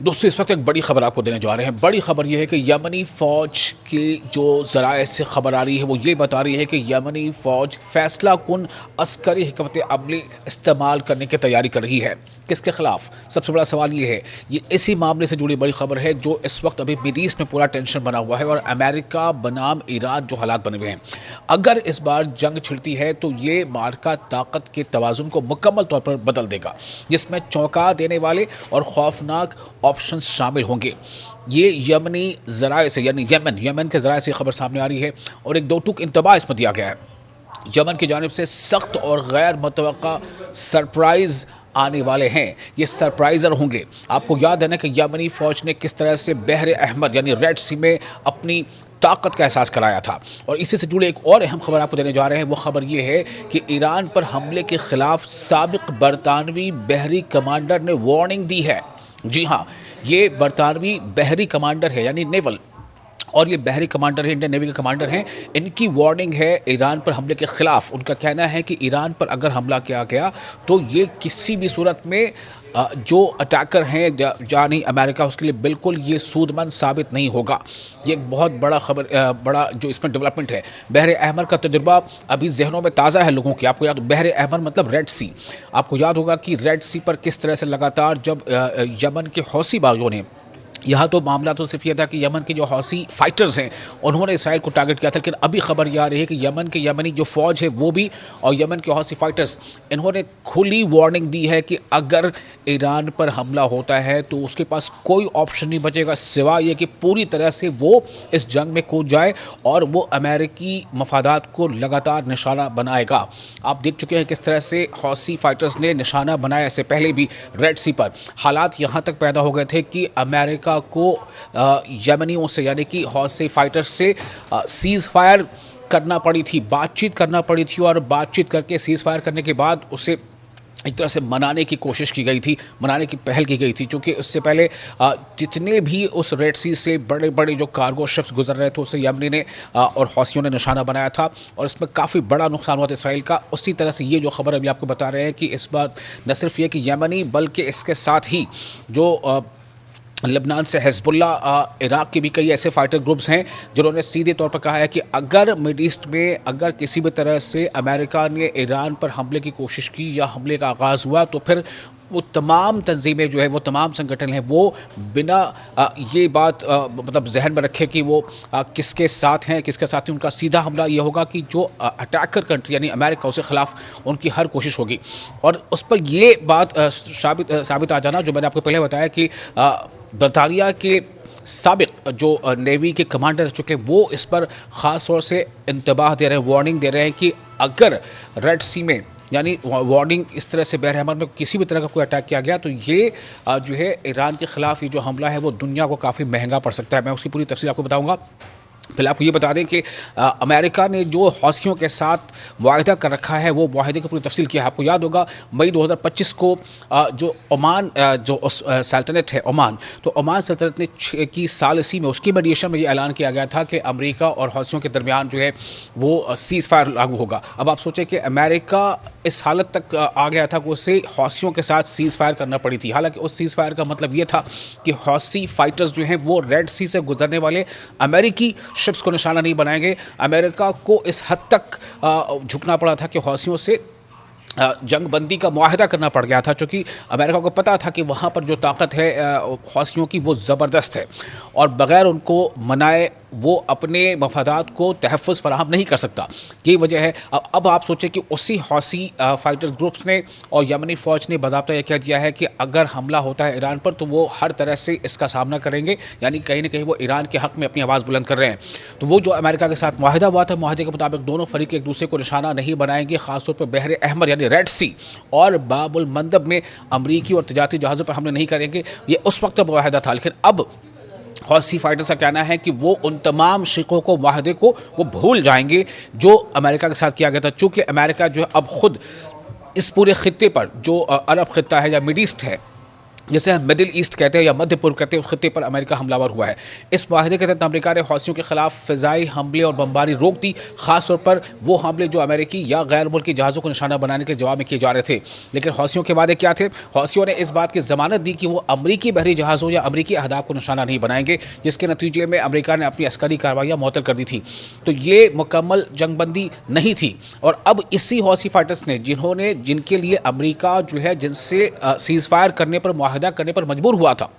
दोस्तों इस वक्त एक बड़ी खबर आपको देने जा रहे हैं। बड़ी खबर यह है कि यमनी फ़ौज की जो ज़राए से खबर आ रही है वो ये बता रही है कि यमनी फ़ौज फैसला कुन अस्करी हिकमत अमली इस्तेमाल करने की तैयारी कर रही है। किसके खिलाफ? सबसे बड़ा सवाल ये है, ये इसी मामले से जुड़ी बड़ी खबर है जो इस वक्त अभी मिड ईस्ट में पूरा टेंशन बना हुआ है और अमेरिका बनाम ईरान जो हालात बने हुए हैं। अगर इस बार जंग छिड़ती है तो ये मार्का ताकत के तवाज़ुन को मुकम्मल तौर पर बदल देगा, जिसमें चौंका देने वाले और खौफनाक ऑप्शंस शामिल होंगे। ये यमनी ज़राए से यानी यमन के ज़राए से खबर सामने आ रही है और एक दो टूक इंतबा इसमें दिया गया है। यमन की जानिब से सख्त और गैर मुतवक्का सरप्राइज़ आने वाले हैं। ये सरप्राइज़र होंगे। आपको याद है ना कि यमनी फ़ौज ने किस तरह से बहर अहमर यानी रेड सी में अपनी ताकत का एहसास कराया था। और इसी से जुड़े एक और अहम खबर आपको देने जा रहे हैं। वो खबर ये है कि ईरान पर हमले के खिलाफ साबिक बरतानवी बहरी कमांडर ने वार्निंग दी है। जी हाँ, ये बरतानवी बहरी कमांडर है यानी नेवल, और ये बहरी कमांडर है, इंडियन नेवी के कमांडर हैं। इनकी वार्निंग है ईरान पर हमले के ख़िलाफ़। उनका कहना है कि ईरान पर अगर हमला किया गया तो ये किसी भी सूरत में जो अटैकर हैं जानी अमेरिका, उसके लिए बिल्कुल ये सूदमंद साबित नहीं होगा। ये एक बहुत बड़ा जो इसमें डेवलपमेंट है। बहर अहमर का तजुर्बा अभी जहनों में ताज़ा है लोगों की। आपको याद, बहर अहमर मतलब रेड सी। आपको याद होगा कि रेड सी पर किस तरह से लगातार जब यमन के हौसी बागियों ने, यहाँ तो मामला तो सिर्फ यह था कि यमन के जो हौसी फाइटर्स हैं उन्होंने इसराइल को टारगेट किया था, लेकिन अभी खबर यह आ रही है कि यमनी जो फ़ौज है वो भी और यमन के हौसी फाइटर्स, इन्होंने खुली वार्निंग दी है कि अगर ईरान पर हमला होता है तो उसके पास कोई ऑप्शन नहीं बचेगा सिवाय ये कि पूरी तरह से वो इस जंग में कूद जाए और वो अमेरिकी मफादात को लगातार निशाना बनाएगा। आप देख चुके हैं किस तरह से हौसी फाइटर्स ने निशाना बनाया इससे पहले भी रेड सी पर। हालात यहाँ तक पैदा हो गए थे कि अमेरिका को यमनियों से यानी कि हौसी फाइटर्स से सीज़ फायर करना पड़ी थी, बातचीत करना पड़ी थी, और बातचीत करके सीज़ फायर करने के बाद उसे एक तरह से मनाने की कोशिश की गई थी, मनाने की पहल की गई थी, क्योंकि उससे पहले जितने भी उस रेड सी से बड़े बड़े जो कार्गो शिप्स गुजर रहे थे उसे यमनी ने और हौसियों ने निशाना बनाया था और इसमें काफ़ी बड़ा नुकसान हुआ था इसराइल का। उसी तरह से ये जो खबर अभी आपको बता रहे हैं कि इस बार न सिर्फ ये कि यमनी बल्कि इसके साथ ही जो लेबनान से हिज़्बुल्लाह, इराक़ के भी कई ऐसे फाइटर ग्रुप्स हैं जिन्होंने सीधे तौर पर कहा है कि अगर मिड ईस्ट में अगर किसी भी तरह से अमेरिका ने ईरान पर हमले की कोशिश की या हमले का आगाज़ हुआ तो फिर वो तमाम तंजीमें जो है, वो तमाम संगठन हैं, वो बिना ये बात मतलब जहन में रखे कि वो किसके साथ हैं किसके साथ नहीं, उनका सीधा हमला ये होगा कि जो अटैकर कंट्री यानी अमेरिका, उसके ख़िलाफ़ उनकी हर कोशिश होगी। और उस पर ये बात साबित आ जाना, जो मैंने आपको पहले बताया कि बरतानिया के साबिक जो नेवी के कमांडर रह चुके हैं वो इस पर ख़ास तौर से इंतबाह दे रहे हैं, वार्निंग दे रहे हैं कि अगर रेड सी में यानी वार्निंग इस तरह से बहर अहमर में किसी भी तरह का कोई अटैक किया गया तो ये जो है ईरान के ख़िलाफ़ ये जो हमला है वो दुनिया को काफ़ी महंगा पड़ सकता है। मैं उसकी पूरी तफसील आपको बताऊँगा। फिर आपको ये बता दें कि अमेरिका ने जो हौसियों के साथ मुआहदा कर रखा है वो मुआहदे की पूरी तफसील की है। आपको याद होगा मई 2025 को जो ओमान जो सल्तनत है ओमान, तो ओमान सल्तनत ने की सालसी में उसकी मीडिएशन में ये ऐलान किया गया था कि अमेरिका और हौसियों के दरमियान जो है वो सीज़ फायर लागू होगा। अब आप सोचें कि अमेरिका इस हालत तक आ गया था कि उसे हौसियों के साथ सीज़ फायर करना पड़ी थी। हालांकि उस सीज़ फायर का मतलब ये था कि हौसी फाइटर्स जो हैं वो रेड सी से गुजरने वाले अमेरिकी शिप्स को निशाना नहीं बनाएंगे। अमेरिका को इस हद तक झुकना पड़ा था कि हौसियों से जंग बंदी का मुआहदा करना पड़ गया था, क्योंकि अमेरिका को पता था कि वहाँ पर जो ताकत है हौसियों की वो ज़बरदस्त है और बग़ैर उनको मनाए वो अपने मफादात को तहफ़्फ़ुज़ फराहम नहीं कर सकता। यही वजह है। अब आप सोचें कि उसी हौसी फाइटर्स ग्रुप्स ने और यमनी फ़ौज ने बाज़ाब्ता यह कह दिया है कि अगर हमला होता है ईरान पर तो वो हर तरह से इसका सामना करेंगे, यानी कहीं ना कहीं वो ईरान के हक़ में अपनी आवाज़ बुलंद कर रहे हैं। तो वो जो अमेरिका के साथ मुआहदा हुआ था, मुआहदे के मुताबिक दोनों फरीक एक दूसरे को निशाना नहीं बनाएंगे, ख़ासतौर पर बहर अहमर यानी रेड सी और बाबुल मंदब में अमरीकी और तजारती जहाज़ों पर हमले नहीं करेंगे। ये उस वक्त मुआहदा था, लेकिन अब हौसी फाइटर्स का कहना है कि वो उन तमाम शिकों को, मुआहदे को वो भूल जाएंगे जो अमेरिका के साथ किया गया था। चूँकि अमेरिका जो है अब खुद इस पूरे खित्ते पर जो अरब खित्ता है या मिड ईस्ट है जिसे हम मिडिल ईस्ट कहते हैं या मध्य पूर्व कहते हैं, उस खित्ते पर अमेरिका हमलावर हुआ है। इस माहदे के तहत अमेरिका ने हौसियों के खिलाफ फ़िज़ाई हमले और बमबारी रोक दी, खासतौर पर वो हमले जो अमेरिकी या गैर मुल्की जहाज़ों को निशाना बनाने के जवाब में किए जा रहे थे। लेकिन हौसियों के वादे क्या थे? हौसियों ने इस बात की ज़मानत दी कि वो अमरीकी बहरी जहाज़ों या अमरीकी अहदाफ को निशाना नहीं बनाएंगे, जिसके नतीजे में अमेरिका ने अपनी अस्करी कार्रवाइयाँ मुअत्तल कर दी थी। तो ये मुकम्मल जंगबंदी नहीं थी। और अब इसी हौसी फाइटर्स ने जिनके लिए अमरीका जो है जिनसे सीज़ फायर करने पर मुआहदा करने पर मजबूर हुआ था,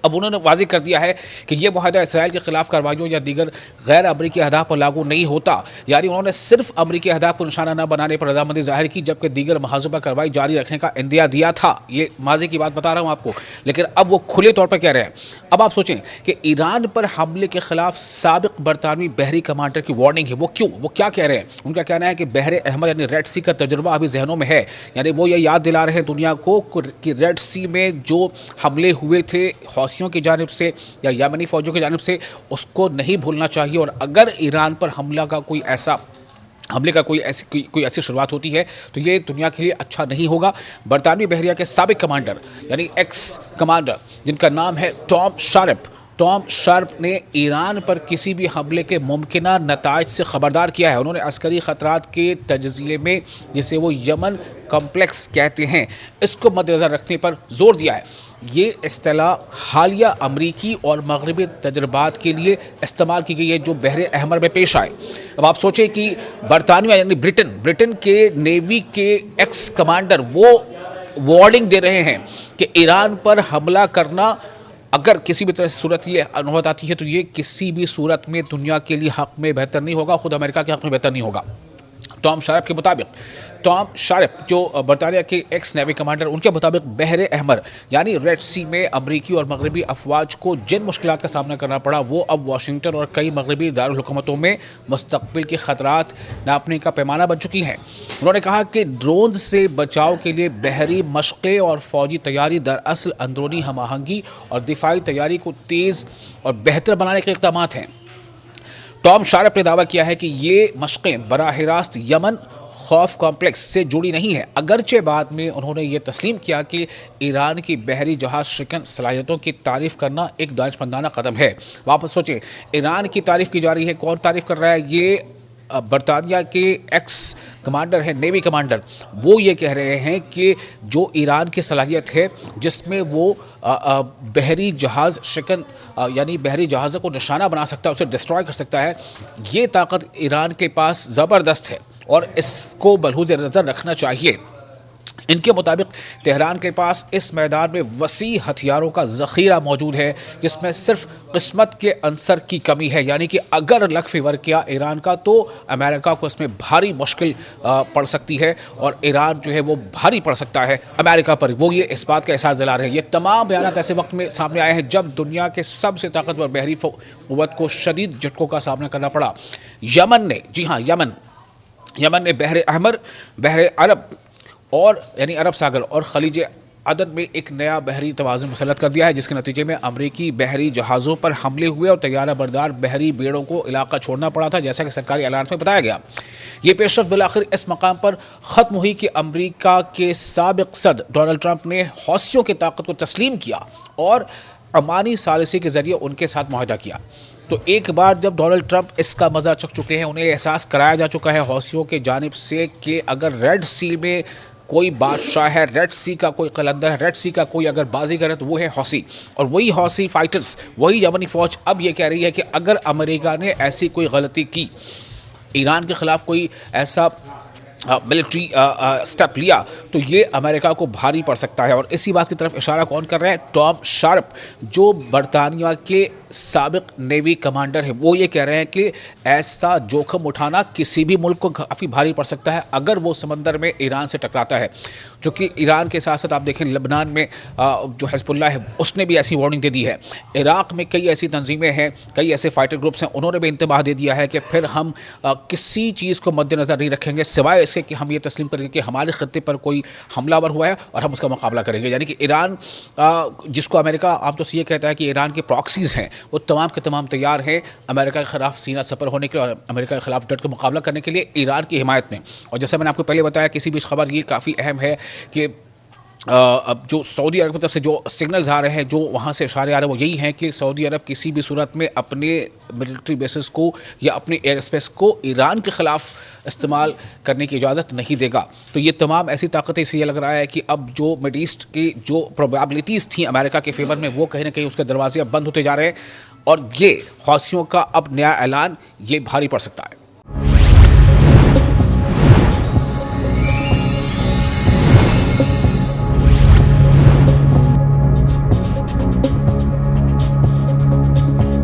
अब उन्होंने वाज़ेह कर दिया है कि यह मुआहदा इसराइल के खिलाफ कार्रवाइयों या दीगर गैर अमरीकी अहदाफ पर लागू नहीं होता। यानी उन्होंने सिर्फ अमरीकी अहदाफ को निशाना न बनाने पर रजामंदी जाहिर की, जबकि दीगर महाजों पर कार्रवाई जारी रखने का इंदिया दिया था। ये माजी की बात बता रहा हूँ आपको, लेकिन अब वो खुले तौर पर कह रहे हैं। अब आप सोचें कि ईरान पर हमले के खिलाफ साबिक बरतानवी बहरी कमांडर की वार्निंग है। वो क्यों, वो क्या कह रहे हैं? उनका कहना है कि बहरे अहमर यानी रेड सी का तजुर्बा अभी जहनों में है। यानी वो ये याद दिला रहे हैं दुनिया को कि रेड सी में जो हमले हुए थे हौसियों की जानिब से या यमनी फौजों की जानिब से, उसको नहीं भूलना चाहिए। और अगर ईरान पर हमले का कोई ऐसी शुरुआत होती है तो ये दुनिया के लिए अच्छा नहीं होगा। बरतानवी बहरिया के साबिक कमांडर यानी एक्स कमांडर जिनका नाम है टॉम शार्प ने ईरान पर किसी भी हमले के मुमकिना नताइज से खबरदार किया है। उन्होंने अस्करी ख़तरात के तजज़िये में, जिसे वो यमन कॉम्प्लेक्स कहते हैं, इसको मद्देनज़र रखने पर जोर दिया है। ये इस्तिलाह हालिया अमरीकी और मगरबी तजर्बात के लिए इस्तेमाल की गई है जो बहरे अहमर में पेश आए। अब आप सोचें कि बरतानिया यानी ब्रिटेन के नेवी के एक्स कमांडर वो वार्निंग दे रहे हैं कि ईरान पर हमला करना अगर किसी भी तरह से सूरत ये नौबत आती है तो ये किसी भी सूरत में दुनिया के लिए हक़ में बेहतर नहीं होगा, खुद अमेरिका के हक़ में बेहतर नहीं होगा। टॉम शार्प के मुताबिक, टॉम शार्प जो बरतानिया के एक्स नेवी कमांडर, उनके मुताबिक बहरे अहमर यानी रेड सी में अमरीकी और मगरबी अफवाज को जिन मुश्किलात का सामना करना पड़ा वो अब वाशिंगटन और कई मगरबी दारुल हुकूमतों में मुस्तक़बिल के ख़तरात नापने का पैमाना बन चुकी हैं। उन्होंने कहा कि ड्रोन से बचाव के लिए बहरी मशक़ें और फ़ौजी तैयारी दरअसल अंदरूनी हम आहंगी और दिफाई तैयारी को तेज़ और बेहतर बनाने के इक़दाम हैं। टॉम शार्प ने दावा किया है कि ये मशक़ें बराह रास्त यमन खौफ कॉम्प्लेक्स से जुड़ी नहीं है, अगरचे बाद में उन्होंने ये तस्लीम किया कि ईरान की बहरी जहाज शिकन सलाहियतों की तारीफ़ करना एक दानिशमंदाना कदम है। वापस सोचें, ईरान की तारीफ़ की जा रही है, कौन तारीफ़ कर रहा है? ये बरतानिया के एक्स कमांडर हैं, नेवी कमांडर, वो ये कह रहे हैं कि जो ईरान की सलाहियत है जिसमें वो बहरी जहाज़ शिकन यानी बहरी जहाज़ों को निशाना बना सकता है, उसे डिस्ट्रॉय कर सकता है, ये ताकत ईरान के पास ज़बरदस्त है और इसको मलहूज़ नज़र रखना चाहिए। इनके मुताबिक तेहरान के पास इस मैदान में वसी हथियारों का ज़ख़ीरा मौजूद है, जिसमें सिर्फ किस्मत के अंसर की कमी है। यानी कि अगर लक फेवर किया ईरान का तो अमेरिका को इसमें भारी मुश्किल पड़ सकती है और ईरान जो है वो भारी पड़ सकता है अमेरिका पर। वो ये इस बात का एहसास दिला रहे हैं। ये तमाम बयान ऐसे वक्त में सामने आए हैं जब दुनिया के सबसे ताकतवर बहरी क़ुव्वत को शदीद झटकों का सामना करना पड़ा। यमन ने, जी हाँ, यमन ने बहरे अहमर, बहरे अरब और यानी अरब सागर और खलीज अदन में एक नया बहरी तवाज़ुन मुसल्लत कर दिया है, जिसके नतीजे में अमरीकी बहरी जहाज़ों पर हमले हुए और तैयारा बरदार बहरी बेड़ों को इलाका छोड़ना पड़ा था, जैसा कि सरकारी ऐलान में बताया गया। ये पेशरफ बिलाखिर इस मकाम पर ख़त्म हुई कि अमरीका के साबिक़ सदर डोनाल्ड ट्रंप ने हौसियों की ताकत को तस्लीम किया और अमानी सालिसी के ज़रिए उनके साथ मुआहदा किया। तो एक बार जब डोनाल्ड ट्रंप इसका मज़ा चख चुके हैं, उन्हें एहसास कराया जा चुका है हौसियों की जानिब से कि अगर रेड सी में कोई बादशाह है, रेड सी का कोई कलंदर है, रेड सी का कोई अगर बाजीगर है तो वो है हौसी। और वही हौसी फाइटर्स, वही यमनी फ़ौज अब ये कह रही है कि अगर अमेरिका ने ऐसी कोई गलती की, ईरान के ख़िलाफ़ कोई ऐसा मिलिट्री स्टेप लिया तो ये अमेरिका को भारी पड़ सकता है। और इसी बात की तरफ इशारा कौन कर रहा है? टॉम शार्प, जो बरतानिया के साबिक नेवी कमांडर हैं, वो ये कह रहे हैं कि ऐसा जोखिम उठाना किसी भी मुल्क को काफ़ी भारी पड़ सकता है अगर वो समंदर में ईरान से टकराता है। जो कि ईरान के साथ साथ आप देखें लबनान में जो हिज़्बुल्लाह है उसने भी ऐसी वार्निंग दे दी है। इराक़ में कई ऐसी तंजीमें हैं, कई ऐसे फाइटर ग्रुप्स हैं, उन्होंने भी इंतबाह दे दिया है कि फिर हम किसी चीज़ को मद्देनज़र नहीं रखेंगे सिवाय इसके कि हम ये तस्लीम करेंगे कि हमारे खत्ते पर कोई हमलावर हुआ है और हम उसका मुकाबला करेंगे। यानी कि ईरान, जिसको अमेरिका आमतौर से ये कहता है कि ईरान के प्रॉक्सीज़ हैं, वो तमाम के तमाम तैयार हैं अमेरिका के ख़िलाफ़ सीना सपर होने के लिए और अमेरिका के ख़िलाफ़ डट कर मुकाबला करने के लिए ईरान की हिमायत में। और जैसा मैंने आपको पहले बताया, किसी भी खबर ये काफ़ी अहम है कि अब जो सऊदी अरब की तरफ से जो सिग्नल्स आ रहे हैं, जो वहाँ से इशारे आ रहे हैं, वो यही हैं कि सऊदी अरब किसी भी सूरत में अपने मिलिट्री बेसिस को या अपने एयर स्पेस को ईरान के ख़िलाफ़ इस्तेमाल करने की इजाज़त नहीं देगा। तो ये तमाम ऐसी ताकतें, इसलिए लग रहा है कि अब जो मिड ईस्ट की जो प्रोबेबिलिटीज़ थी अमेरिका के फेवर में, वो कहीं ना कहीं उसके दरवाजे अब बंद होते जा रहे हैं और ये हौसियों का अब नया ऐलान ये भारी पड़ सकता है।